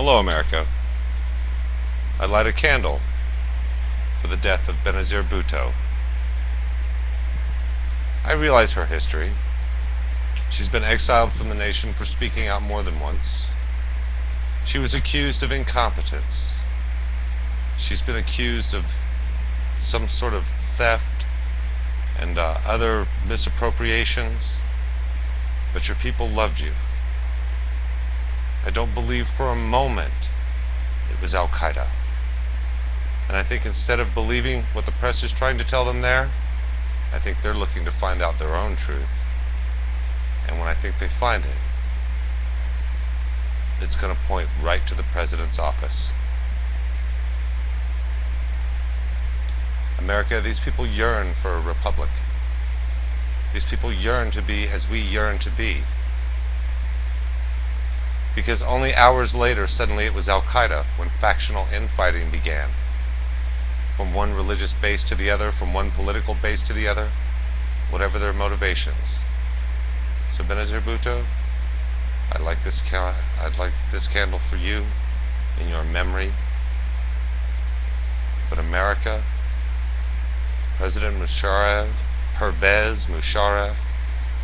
Hello, America. I light a candle for the death of Benazir Bhutto. I realize her history. She's been exiled from the nation for speaking out more than once. She was accused of incompetence. She's been accused of some sort of theft and other misappropriations. But your people loved you. I don't believe for a moment it was Al-Qaeda. And I think instead of believing what the press is trying to tell them there, I think they're looking to find out their own truth. And when I think they find it, it's going to point right to the president's office. America, these people yearn for a republic. These people yearn to be as we yearn to be. Because only hours later, suddenly it was Al-Qaeda when factional infighting began. From one religious base to the other, from one political base to the other, whatever their motivations. So Benazir Bhutto, I'd like this candle for you in your memory. But America, President Pervez Musharraf,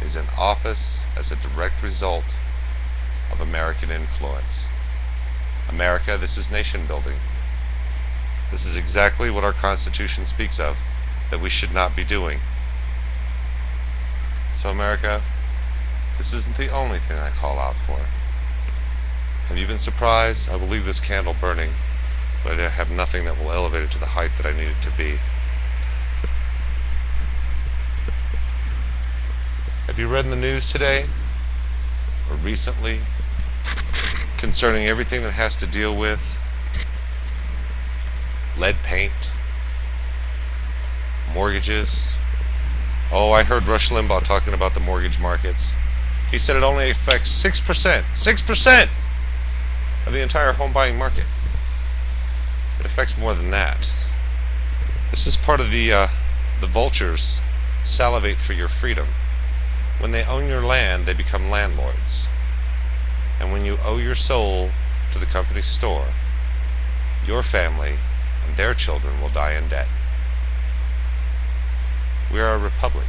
is in office as a direct result of American influence. America, this is nation building. This is exactly what our Constitution speaks of, that we should not be doing. So America, this isn't the only thing I call out for. Have you been surprised? I will leave this candle burning, but I have nothing that will elevate it to the height that I need it to be. Have you read in the news today, or recently, concerning everything that has to deal with lead paint, mortgages? Oh, I heard Rush Limbaugh talking about the mortgage markets. He said it only affects 6% of the entire home buying market. It affects more than that. This is part of the vultures salivate for your freedom. When they own your land, they become landlords. And when you owe your soul to the company store, your family and their children will die in debt. We are a republic.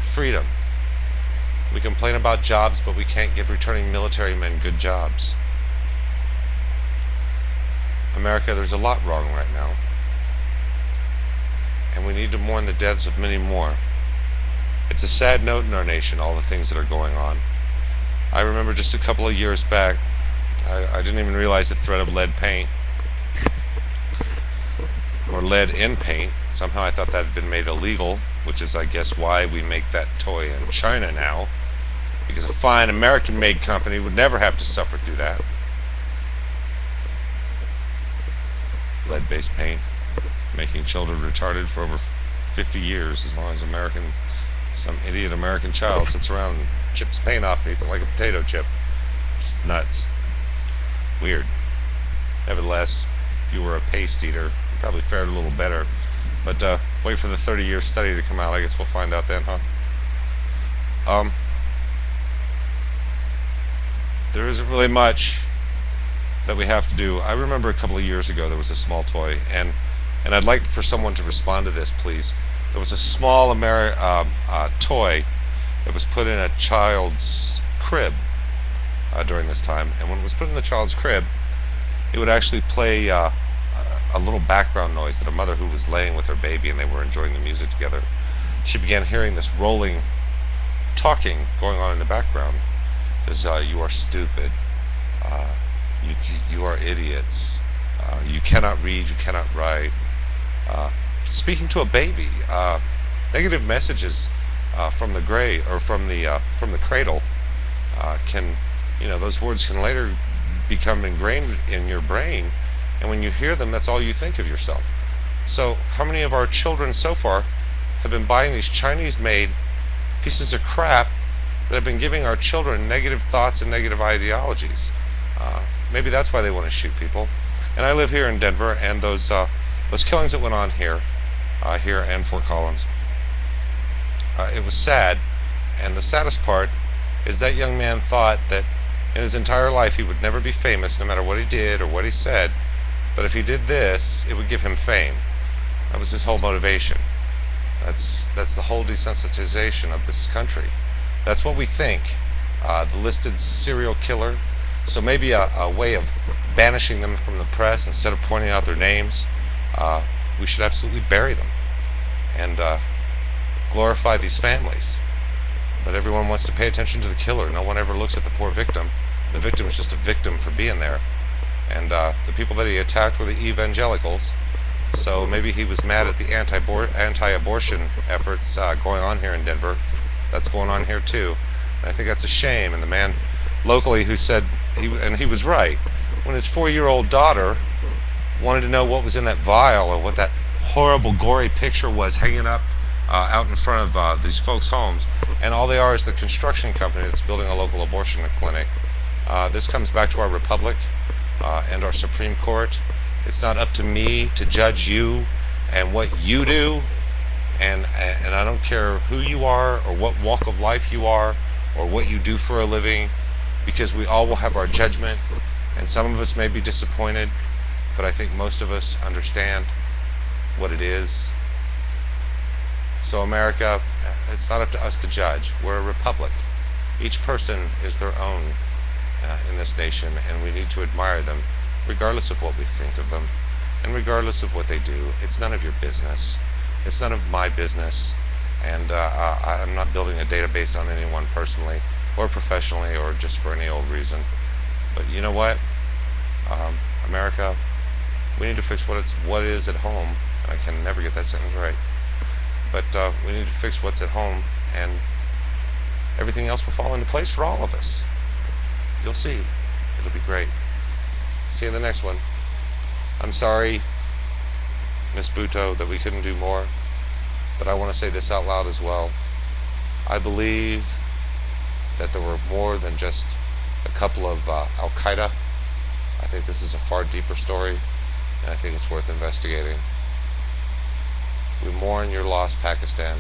Freedom. We complain about jobs, but we can't give returning military men good jobs. America, there's a lot wrong right now. And we need to mourn the deaths of many more. It's a sad note in our nation, all the things that are going on. I remember just a couple of years back, I didn't even realize the threat of lead paint, or lead in paint. Somehow I thought that had been made illegal, which is, I guess, why we make that toy in China now, because a fine American-made company would never have to suffer through that. Lead-based paint, making children retarded for over 50 years, as long as some idiot American child sits around and chips paint off and eats it like a potato chip. Just nuts. Weird. Nevertheless, if you were a paste eater, you probably fared a little better. But wait for the 30-year study to come out. I guess we'll find out then, huh? There isn't really much that we have to do. I remember a couple of years ago there was a small toy, and I'd like for someone to respond to this, please. There was a small toy that was put in a child's crib during this time, and when it was put in the child's crib, it would actually play a little background noise that a mother who was laying with her baby and they were enjoying the music together, she began hearing this rolling talking going on in the background. It says, you are stupid, you are idiots, you cannot read, you cannot write. Speaking to a baby, negative messages from the cradle can, those words can later become ingrained in your brain, and when you hear them, that's all you think of yourself. So how many of our children so far have been buying these Chinese-made pieces of crap that have been giving our children negative thoughts and negative ideologies? Maybe that's why they want to shoot people. And I live here in Denver, and those killings that went on here and Fort Collins, it was sad, and the saddest part is that young man thought that In his entire life, he would never be famous no matter what he did or what he said, but if he did this, it would give him fame. That was his whole motivation. That's the whole desensitization of this country. That's what we think. The listed serial killer. So maybe a way of banishing them from the press instead of pointing out their names. We should absolutely bury them and glorify these families. But everyone wants to pay attention to the killer. No one ever looks at the poor victim. The victim is just a victim for being there. And the people that he attacked were the evangelicals. So maybe he was mad at the anti-abortion efforts going on here in Denver. That's going on here too. And I think that's a shame. And the man locally who said, he was right, when his 4-year-old daughter wanted to know what was in that vial or what that horrible gory picture was hanging up out in front of these folks' homes, and all they are is the construction company that's building a local abortion clinic. This comes back to our republic and our Supreme Court. It's not up to me to judge you and what you do, and I don't care who you are or what walk of life you are or what you do for a living, because we all will have our judgment, and some of us may be disappointed, but I think most of us understand what it is. So America, it's not up to us to judge. We're a republic. Each person is their own in this nation, and we need to admire them, regardless of what we think of them, and regardless of what they do. It's none of your business. It's none of my business, and I'm not building a database on anyone personally, or professionally, or just for any old reason. But you know what? America, we need to fix what is at home. I can never get that sentence right. But we need to fix what's at home, and everything else will fall into place for all of us. You'll see. It'll be great. See you in the next one. I'm sorry, Miss Bhutto, that we couldn't do more, but I want to say this out loud as well. I believe that there were more than just a couple of Al-Qaeda. I think this is a far deeper story, and I think it's worth investigating. We mourn your loss, Pakistan.